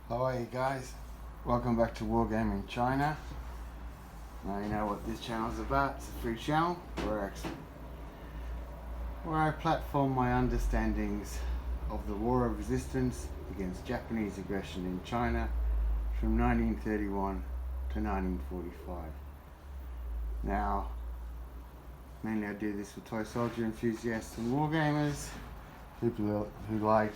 How are you guys? Welcome back to Wargaming China. Now you know what this channel is about. It's a free channel where I platform my understandings of the War of Resistance against Japanese aggression in China from 1931 to 1945. Now, mainly I do this for toy soldier enthusiasts and wargamers, people who like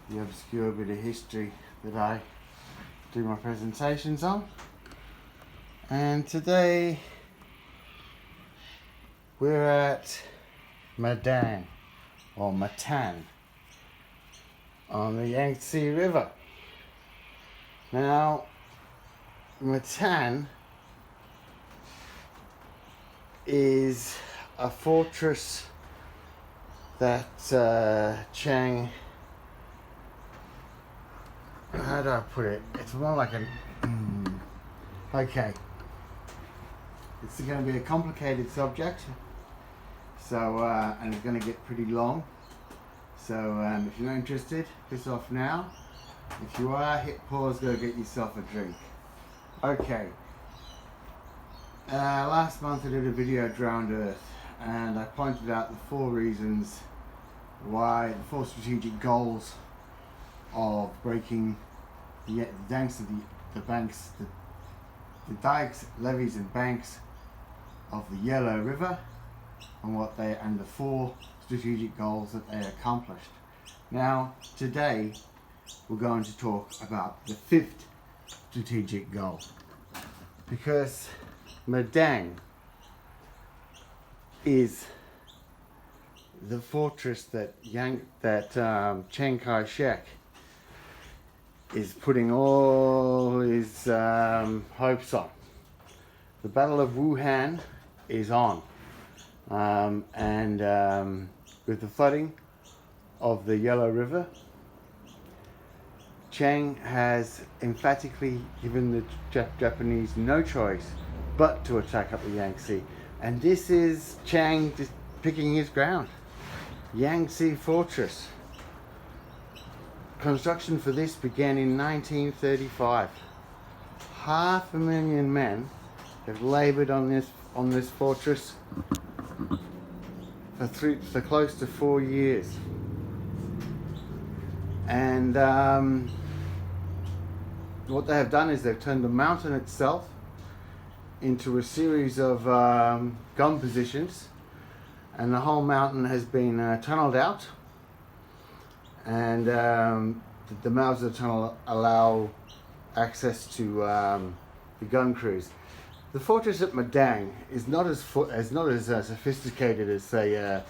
the obscure bit of history that I do my presentations on. And today we're at Matan on the Yangtze River. Now, Matan is a fortress that how do I put it? It's more like okay. It's going to be a complicated subject, so and it's going to get pretty long. So if you're not interested, piss off now. If you are, hit pause, go get yourself a drink. Okay. Last month I did a video Drowned Earth, and I pointed out the four reasons why, the four strategic goals of breaking the dikes, levees and banks of the Yellow River, and the four strategic goals that they accomplished. Now, today we're going to talk about the fifth strategic goal, because Matan is the fortress that Chiang Kai-shek is putting all his hopes on. The Battle of Wuhan is on, and with the flooding of the Yellow River, Chiang has emphatically given the Japanese no choice but to attack up the Yangtze, and this is Chiang just picking his ground. Yangtze Fortress. Construction for this began in 1935. 500,000 men have laboured on this fortress for close to 4 years, and what they have done is they've turned the mountain itself into a series of gun positions, and the whole mountain has been tunnelled out, and the mouths of the tunnel allow access to the gun crews. The fortress at Matan is not as sophisticated as the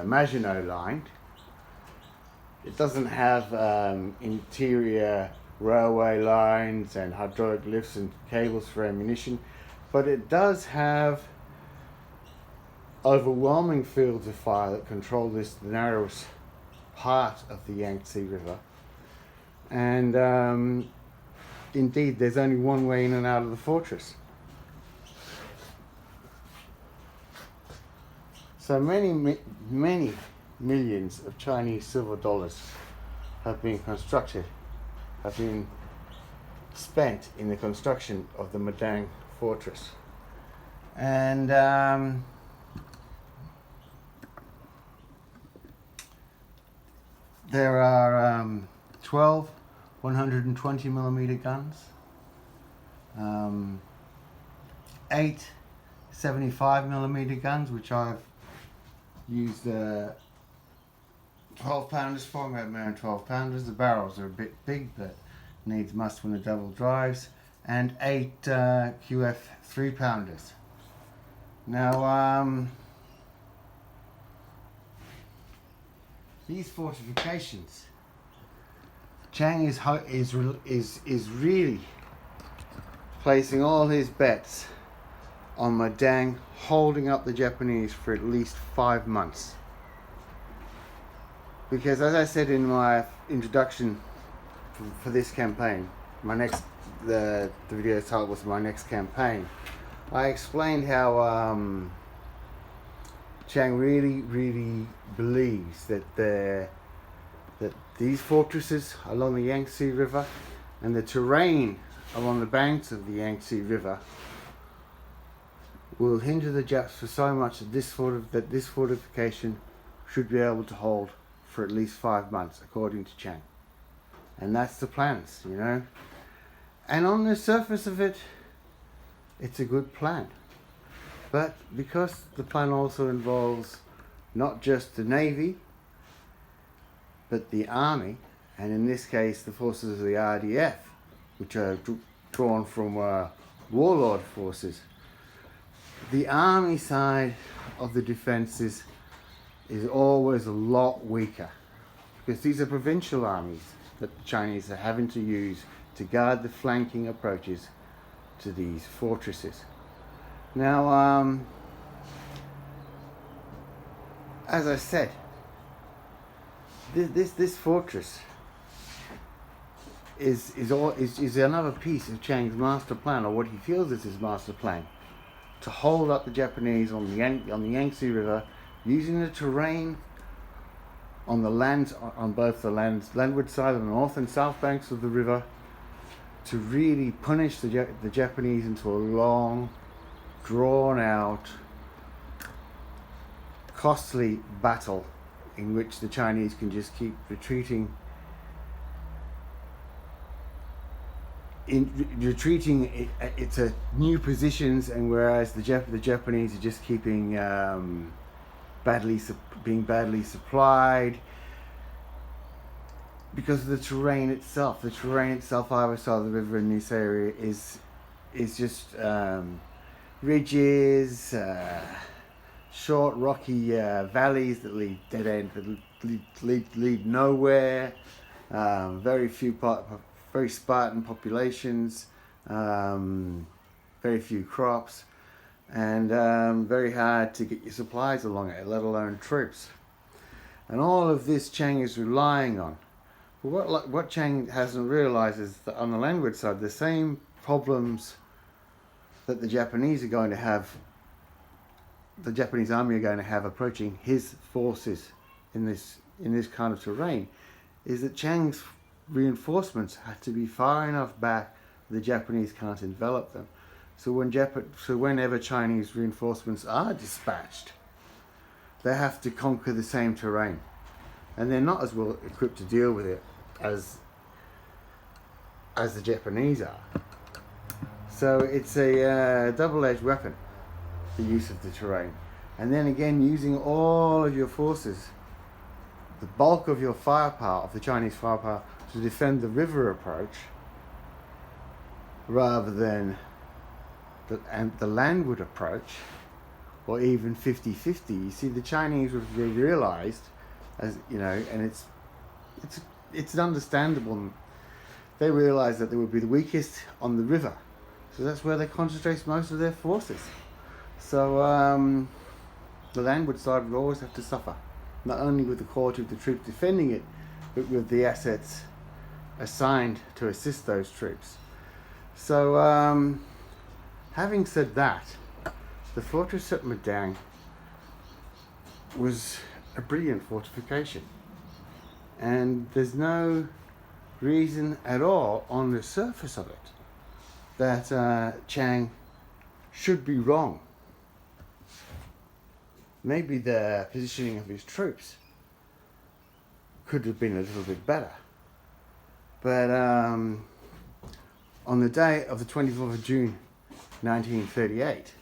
Maginot Line. It doesn't have interior railway lines and hydraulic lifts and cables for ammunition, but it does have overwhelming fields of fire that control the narrowest part of the Yangtze River, and indeed there's only one way in and out of the fortress. So many millions of Chinese silver dollars have been spent in the construction of the Matan Fortress, and there are 12 120mm guns, 8 75mm guns, which I've used 12-pounders for. I have my own 12-pounders. The barrels are a bit big, but needs must when the double drives, and 8 QF 3-pounders. Now, these fortifications, Chiang is really placing all his bets on Matan holding up the Japanese for at least 5 months. Because, as I said in my introduction for this campaign, the video title was my next campaign, I explained how Chiang really believes that that these fortresses along the Yangtze River and the terrain along the banks of the Yangtze River will hinder the Japs for so much that this fortification should be able to hold for at least 5 months, according to Chiang. And that's the plans, you know. And on the surface of it, it's a good plan. But because the plan also involves not just the Navy, but the Army, and in this case the forces of the RDF, which are drawn from warlord forces, the Army side of the defences is always a lot weaker, because these are provincial armies that the Chinese are having to use to guard the flanking approaches to these fortresses. Now, as I said, this fortress is another piece of Chiang's master plan, or what he feels is his master plan, to hold up the Japanese on the Yangtze River, using the terrain on the lands, on both the landward side of the north and south banks of the river, to really punish the Japanese into a long, drawn out, costly battle in which the Chinese can just keep retreating into new positions, and whereas the Japanese are just keeping being badly supplied because of the terrain itself. The terrain itself either side of the river in this area is just ridges, short rocky valleys that lead dead end, that lead nowhere. Very Spartan populations, very few crops, and very hard to get your supplies along it, let alone troops. And all of this Chiang is relying on. But what Chiang hasn't realized is that on the landward side, the same problems that the Japanese are going to have, the Japanese army are going to have approaching his forces in this kind of terrain, is that Chiang's reinforcements have to be far enough back the Japanese can't envelop them. So whenever Chinese reinforcements are dispatched, they have to conquer the same terrain, and they're not as well equipped to deal with it as the Japanese are. So it's a double-edged weapon, the use of the terrain. And then again, using all of your forces, the bulk of your firepower, of the Chinese firepower, to defend the river approach rather than the landward approach, or even 50-50. You see, the Chinese realized, as you know, and it's understandable, they realized that they would be the weakest on the river, so that's where they concentrate most of their forces. So the landward side would always have to suffer, not only with the quality of the troops defending it, but with the assets assigned to assist those troops. So having said that, the fortress at Madang was a brilliant fortification, and there's no reason at all on the surface of it that Chiang should be wrong. Maybe the positioning of his troops could have been a little bit better. But on the day of the 24th of June 1938,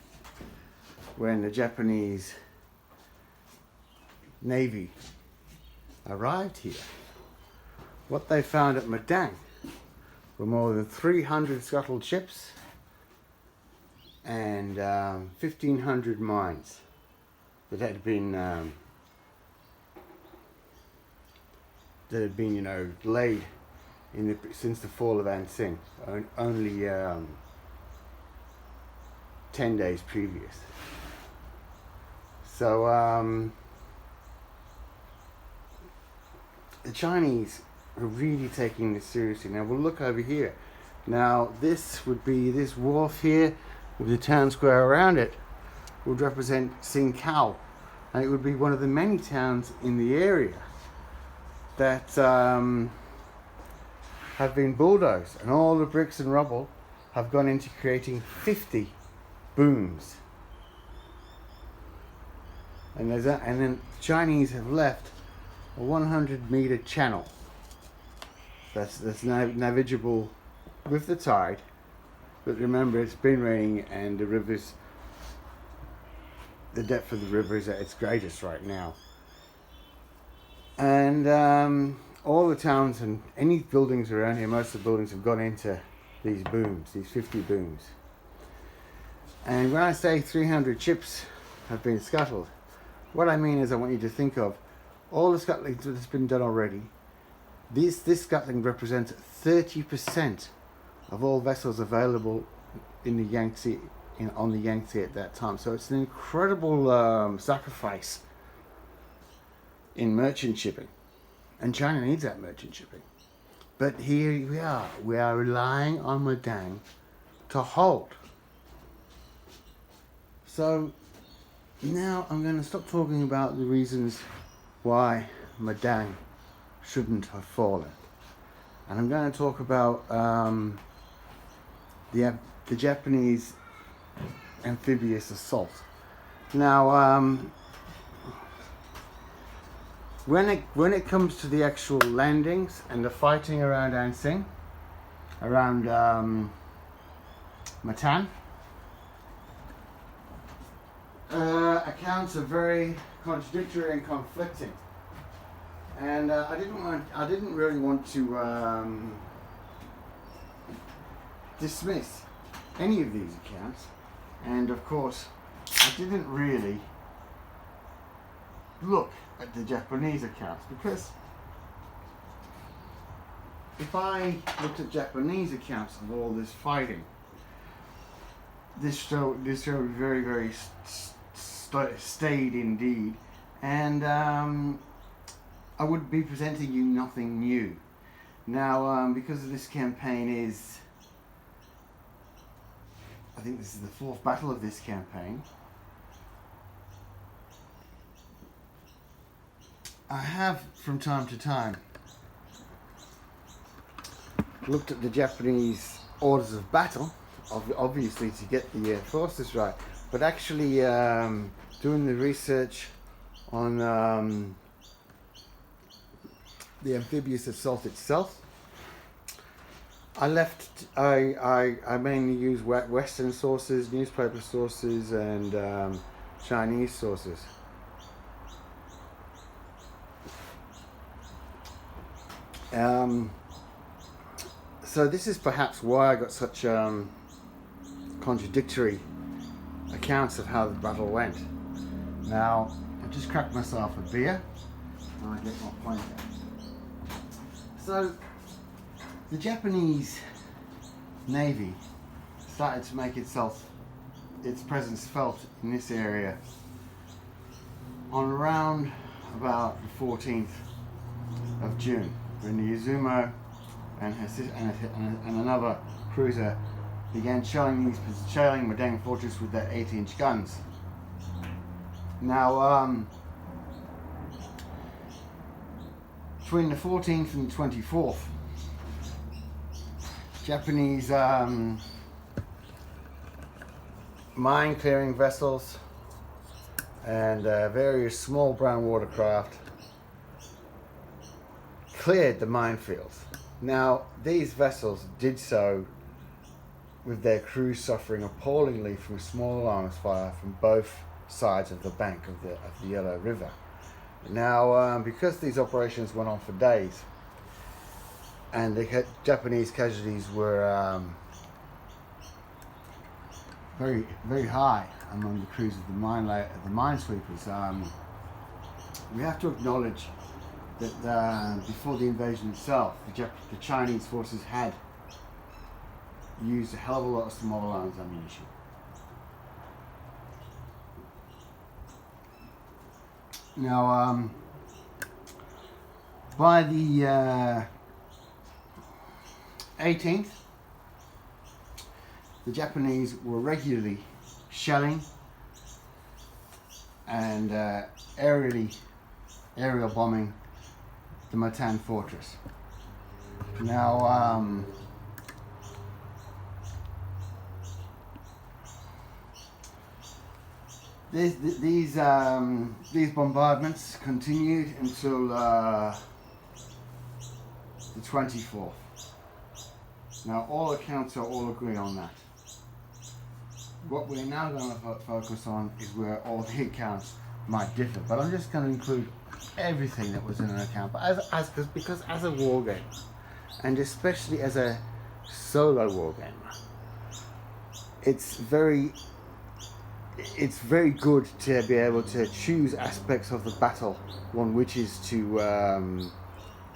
when the Japanese Navy arrived here, what they found at Madang were more than 300 scuttled ships and 1,500 mines that had been laid since the fall of Anqing, only 10 days previous. So the Chinese are really taking this seriously. Now we'll look over here. Now this wharf here with the town square around it would represent Singkao, and it would be one of the many towns in the area that have been bulldozed, and all the bricks and rubble have gone into creating 50 booms. And then the Chinese have left a 100-meter channel that's navigable with the tide. But remember, it's been raining, and the depth of the river is at its greatest right now. And all the towns and any buildings around here, most of the buildings have gone into these booms, these 50 booms. And when I say 300 ships have been scuttled, what I mean is I want you to think of all the scuttling that's been done already. This scuttling represents 30% of all vessels available in the Yangtze, on the Yangtze at that time. So it's an incredible sacrifice in merchant shipping, and China needs that merchant shipping. But here we are relying on Madang to hold. So now I'm going to stop talking about the reasons why Madang shouldn't have fallen, and I'm going to talk about the Japanese amphibious assault. Now, when it comes to the actual landings and the fighting around Anxing, around Matan, accounts are very contradictory and conflicting, and I didn't really want to dismiss any of these accounts, and of course I didn't really look at the Japanese accounts, because if I looked at Japanese accounts of all this fighting, this show would be very, very staid indeed, and I would be presenting you nothing new. Now, because this campaign is, I think this is the 4th battle of this campaign, I have from time to time looked at the Japanese orders of battle, obviously to get the forces right, but actually doing the research on the amphibious assault itself, I mainly use Western sources, newspaper sources, and Chinese sources. So this is perhaps why I got such contradictory accounts of how the battle went. Now, I've just cracked myself a beer, and I get my point out. So, the Japanese Navy started to make its presence felt in this area on around about the 14th of June, when the Izumo and another cruiser began shelling Matan Fortress with their 8-inch guns. Now, between the 14th and the 24th, Japanese mine clearing vessels and various small brown watercraft cleared the minefields. Now, these vessels did so with their crews suffering appallingly from small arms fire from both sides of the bank of the Yellow River. Now, because these operations went on for days, and the Japanese casualties were very, very high among the crews of the minesweepers, we have to acknowledge that before the invasion itself, the Chinese forces had used a hell of a lot of small arms ammunition. Now, by the 18th, the Japanese were regularly shelling and aerial bombing the Matan Fortress. Now, these bombardments continued until the 24th. Now, all accounts are all agree on that. What we're now going to focus on is where all the accounts might differ, but I'm just going to include everything that was in an account. But because as a war game, and especially as a solo war gamer, it's very good to be able to choose aspects of the battle one wishes to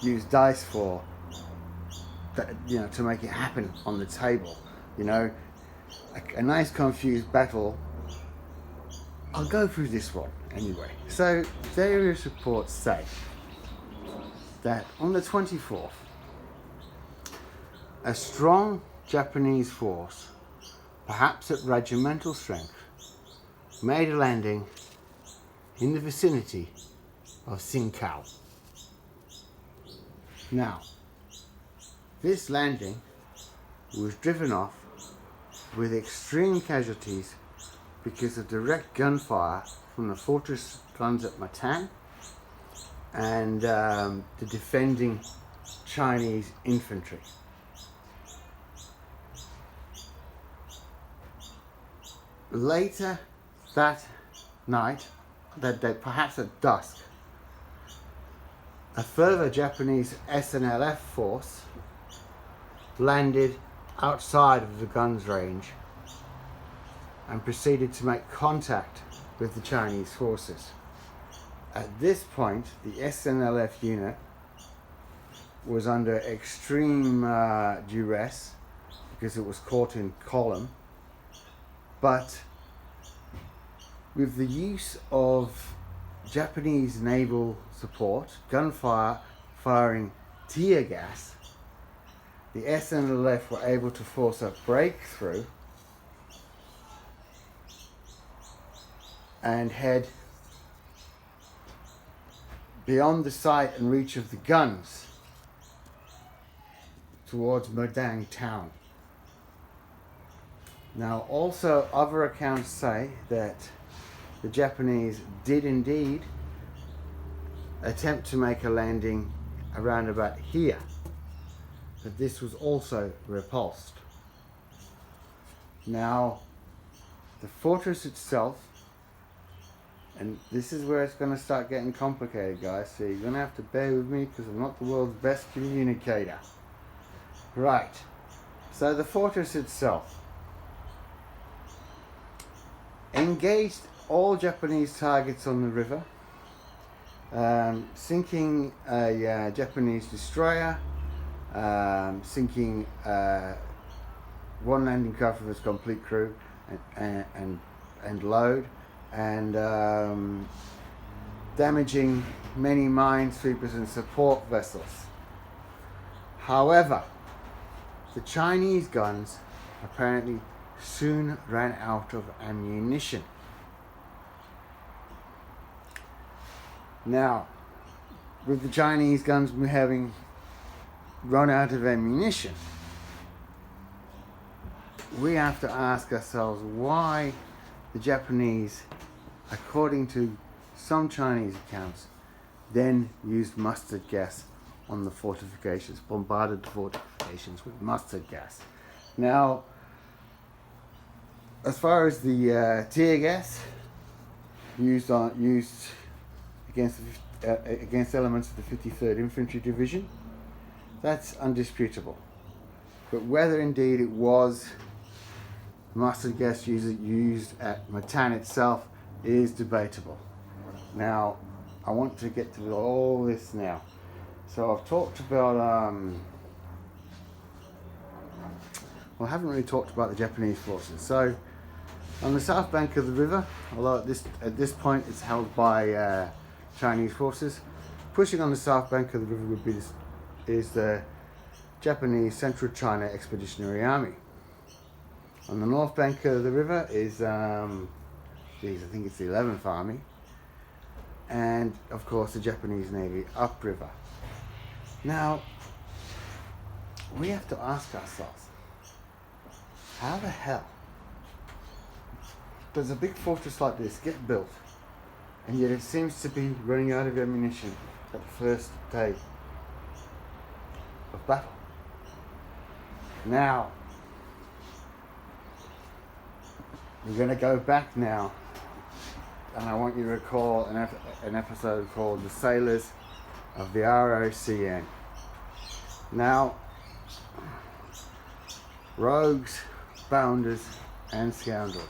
use dice for, to make it happen on the table. A nice confused battle. I'll go through this one anyway. So various reports say that on the 24th, a strong Japanese force, perhaps at regimental strength, made a landing in the vicinity of Sinkiao. Now, this landing was driven off with extreme casualties because of direct gunfire from the fortress guns at Matan and the defending Chinese infantry. Later that night, that day, perhaps at dusk, a further Japanese SNLF force landed outside of the guns range and proceeded to make contact with the Chinese forces. At this point, the SNLF unit was under extreme duress because it was caught in column, but with the use of Japanese naval support, gunfire, firing tear gas, the SNLF were able to force a breakthrough and head beyond the sight and reach of the guns towards Modang town. Now, also other accounts say that the Japanese did indeed attempt to make a landing around about here, but this was also repulsed. Now, the fortress itself, and this is where it's going to start getting complicated, guys, so you're going to have to bear with me because I'm not the world's best communicator. Right, so the fortress itself engaged all Japanese targets on the river, sinking a Japanese destroyer, sinking one landing craft with its complete crew and load, and damaging many minesweepers and support vessels. However, the Chinese guns apparently soon ran out of ammunition. Now, with the Chinese guns having run out of ammunition, we have to ask ourselves why the Japanese, according to some Chinese accounts, then used mustard gas on the fortifications, bombarded the fortifications with mustard gas. Now, as far as the tear gas used against elements of the 53rd Infantry Division, that's undisputable. But whether indeed it was mustard gas used at Matan itself is debatable. Now, I want to get to all this now. So I've talked about, I haven't really talked about the Japanese forces. So on the south bank of the river, although at this point it's held by Chinese forces, pushing on the south bank of the river would be is the Japanese Central China Expeditionary Army. On the north bank of the river is, I think it's the 11th Army, and of course the Japanese Navy upriver. Now, we have to ask ourselves, how the hell does a big fortress like this get built, and yet it seems to be running out of ammunition at the first day of battle? Now, we're going to go back now, and I want you to recall an episode called The Sailors of the ROCN. Now, rogues, bounders, and scoundrels.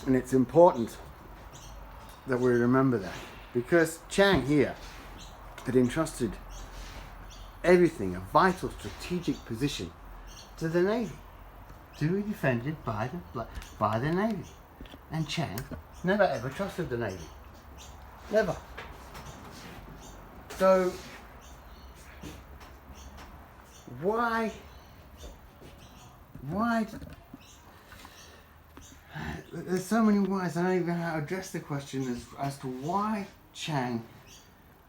And it's important that we remember that, because Chiang here had entrusted everything, a vital strategic position, to the Navy, to be defended by the Navy. And Chiang never ever trusted the Navy. Never. So, why there's so many whys. I don't even know how to address the question as to why Chiang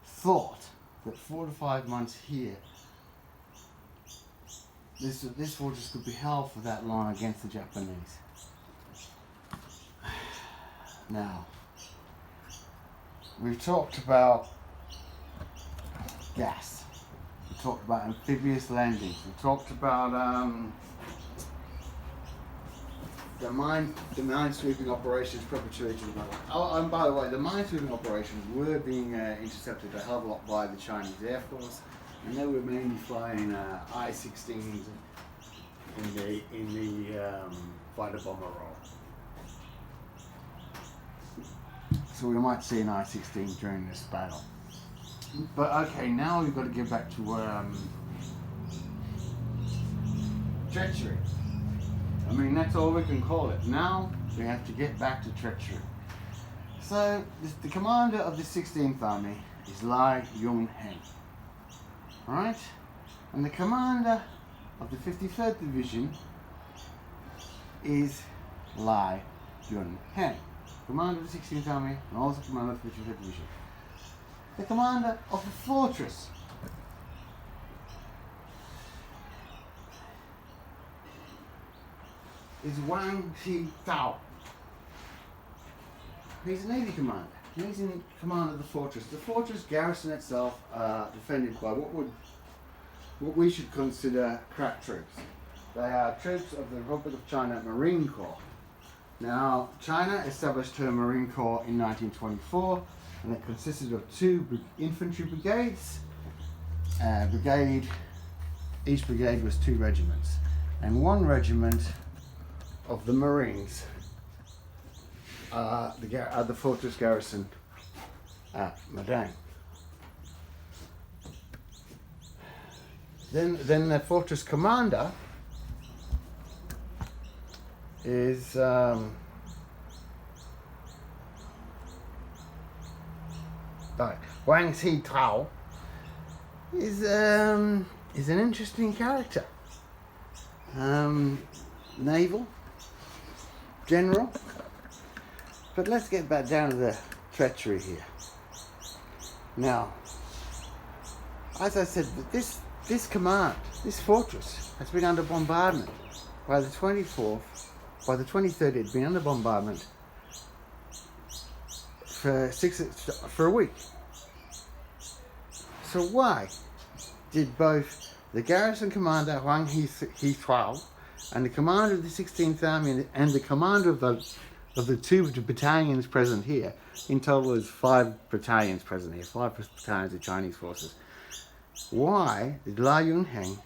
thought that 4 to 5 months here, this fortress could be held for that long against the Japanese. Now, we've talked about gas. We talked about amphibious landings. We talked about the mine-sweeping operations preparatory to the battle. Oh, and by the way, the mine-sweeping operations were being intercepted a hell of a lot by the Chinese Air Force, and they were mainly flying I-16s in the fighter bomber role. So we might see an I-16 during this battle. But okay, now we've got to get back to treachery. I mean, that's all we can call it. Now we have to get back to treachery. So the commander of the 16th Army is Lai Yun-heng. Alright? And the commander of the 53rd Division is Lai Yun-heng. Commander of the 16th Army and also commander of the 53rd Division. The commander of the fortress is Wang Shi-tao. He's a Navy commander. He's in command of the fortress. The fortress garrison itself defended by what we should consider crack troops. They are troops of the Republic of China Marine Corps. Now, China established her Marine Corps in 1924, and it consisted of 2 infantry brigades. Each brigade was 2 regiments, and 1 regiment of the Marines, the fortress garrison at Matan. Then the fortress commander is Wang Shi-tao is an interesting character. Naval general. But let's get back down to the treachery here. Now, as I said, this command, this fortress, has been under bombardment. By the 23rd, it had been under bombardment for a week. So why did both the garrison commander Wang Shi-tao and the commander of the 16th Army and the commander of the 2 battalions present here, in total there's 5 battalions present here, 5 battalions of Chinese forces, why did Lai Yun-heng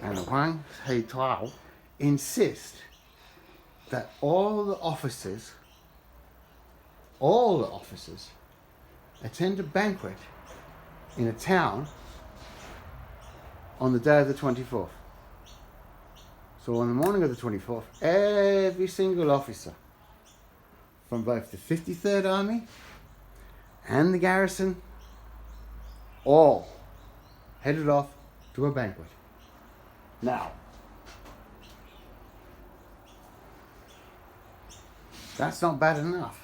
and Wang Shi-tao insist that all the officers attend a banquet in a town on the day of the 24th? So on the morning of the 24th, every single officer from both the 53rd Army and the garrison all headed off to a banquet. Now, that's not bad enough.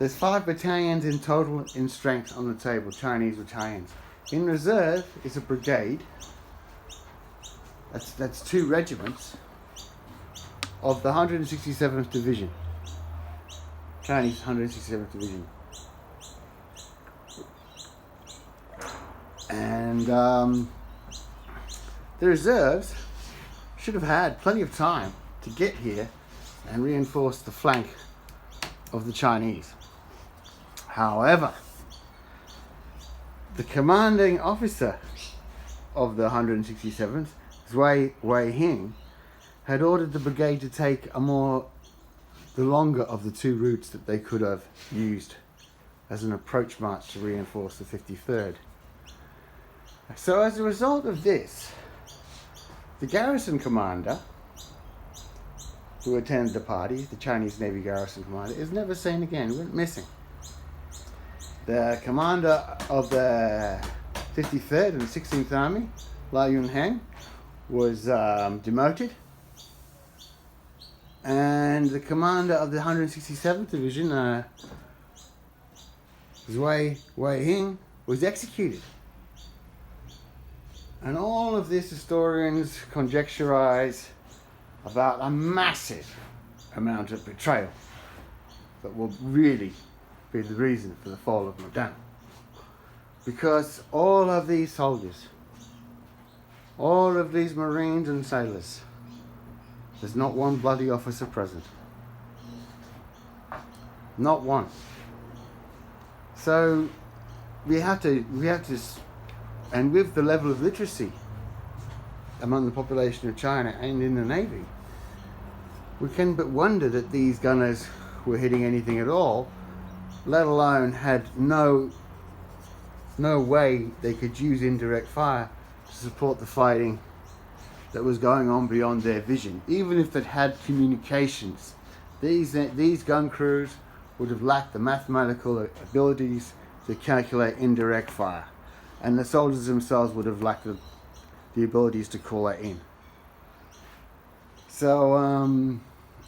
There's 5 battalions in total in strength on the table, Chinese battalions. In reserve is a brigade. That's 2 regiments of the 167th Division. Chinese 167th Division. And the reserves should have had plenty of time to get here and reinforce the flank of the Chinese. However, the commanding officer of the 167th, Wei Hing, had ordered the brigade to take the longer of the 2 routes that they could have used as an approach march to reinforce the 53rd. So as a result of this, the garrison commander who attended the party, the Chinese Navy garrison commander, is never seen again, went missing. The commander of the 53rd and 16th Army, La Yunheng, was demoted. And the commander of the 167th Division, Wei Hing, was executed. And all of this historians conjecturize about a massive amount of betrayal that will really be the reason for the fall of Matan. Because all of these soldiers, all of these Marines and sailors, there's not one bloody officer present. Not one. So we have to, and with the level of literacy among the population of China and in the Navy, we can but wonder that these gunners were hitting anything at all, let alone had no way they could use indirect fire to support the fighting that was going on beyond their vision. Even if they'd had communications, these gun crews would have lacked the mathematical abilities to calculate indirect fire, and the soldiers themselves would have lacked the abilities to call that in. So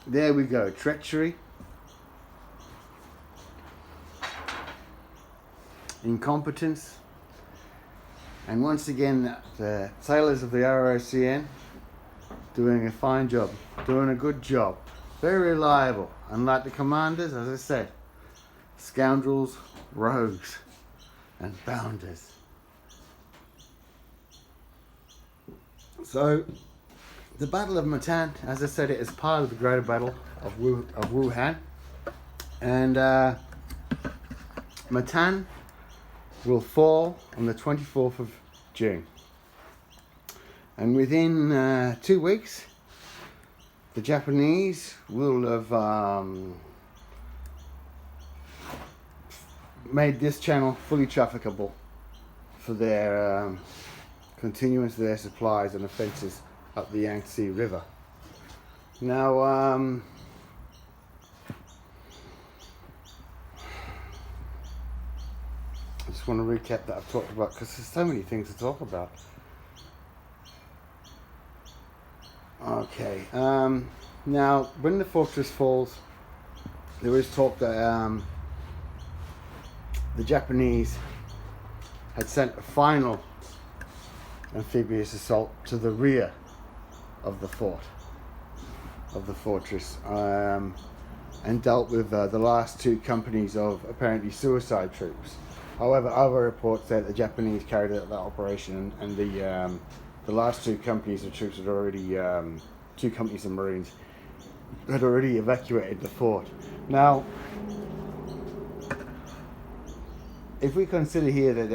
there we go, treachery, incompetence, and once again the sailors of the ROCN doing a fine job, doing a good job, very reliable, unlike the commanders, as I said, scoundrels, rogues and bounders. So the Battle of Matan, as I said, it is part of the greater Battle of Wuhan, and Matan will fall on the 24th of June, and within 2 weeks the Japanese will have made this channel fully trafficable for their continuance of their supplies and offences up the Yangtze River. Now, I just want to recap that I've talked about, because there's so many things to talk about. Okay, now when the fortress falls, there is talk that the Japanese had sent a final amphibious assault to the rear of the fortress, and dealt with the last 2 companies of apparently suicide troops. However, other reports say that the Japanese carried out that operation, and the last 2 companies of troops had already, 2 companies of Marines had already evacuated the fort. Now, if we consider here that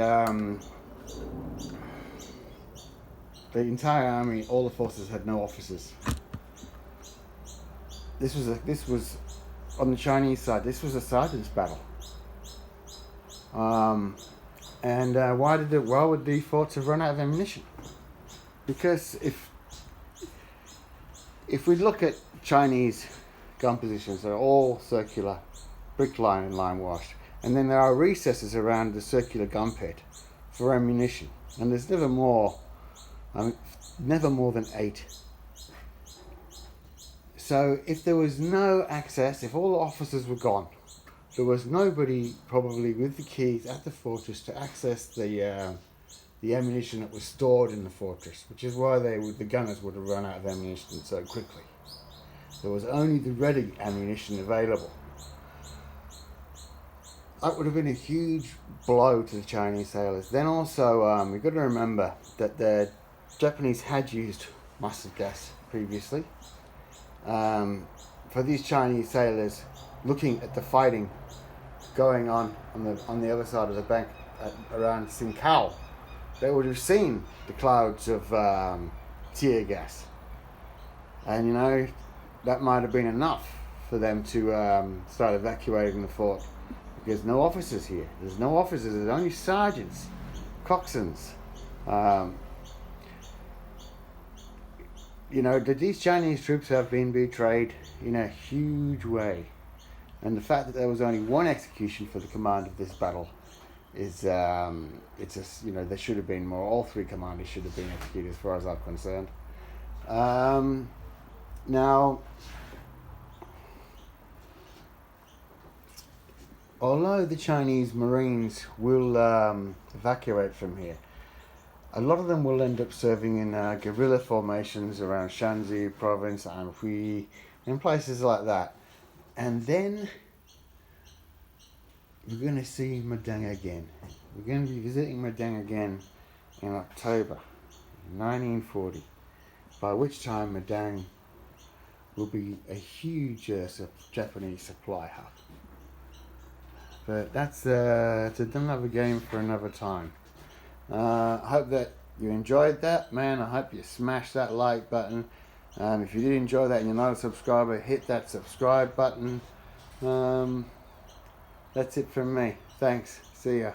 the entire army, all the forces, had no officers, this was on the Chinese side. This was a sergeant's battle. And why would the forts have run out of ammunition? Because if we look at Chinese gun positions, they're all circular, brick line and lime washed, and then there are recesses around the circular gun pit for ammunition, and there's never more than 8. So if there was no access, if all the officers were gone there was nobody probably with the keys at the fortress to access the ammunition that was stored in the fortress, which is why the gunners would have run out of ammunition so quickly. There was only the ready ammunition available. That would have been a huge blow to the Chinese sailors. Then also, we've got to remember that the Japanese had used mustard gas previously. For these Chinese sailors, looking at the fighting going on the other side of the bank around Sinkhao, they would have seen the clouds of tear gas, and that might have been enough for them to start evacuating the fort, because no officers here. There's no officers. There's only sergeants, coxswains. These Chinese troops have been betrayed in a huge way, and the fact that there was only one execution for the command of this battle is there should have been more. All three commanders should have been executed, as far as I'm concerned. Now, although the Chinese Marines will evacuate from here, a lot of them will end up serving in guerrilla formations around Shanxi province, Anhui, and places like that. And then we're going to see Madang again. We're going to be visiting Madang again in October 1940, by which time Madang will be a huge Japanese supply hub. But that's another game for another time. I hope that you enjoyed that, man. I hope you smashed that like button. If you did enjoy that and you're not a subscriber, hit that subscribe button. That's it from me. Thanks. See ya.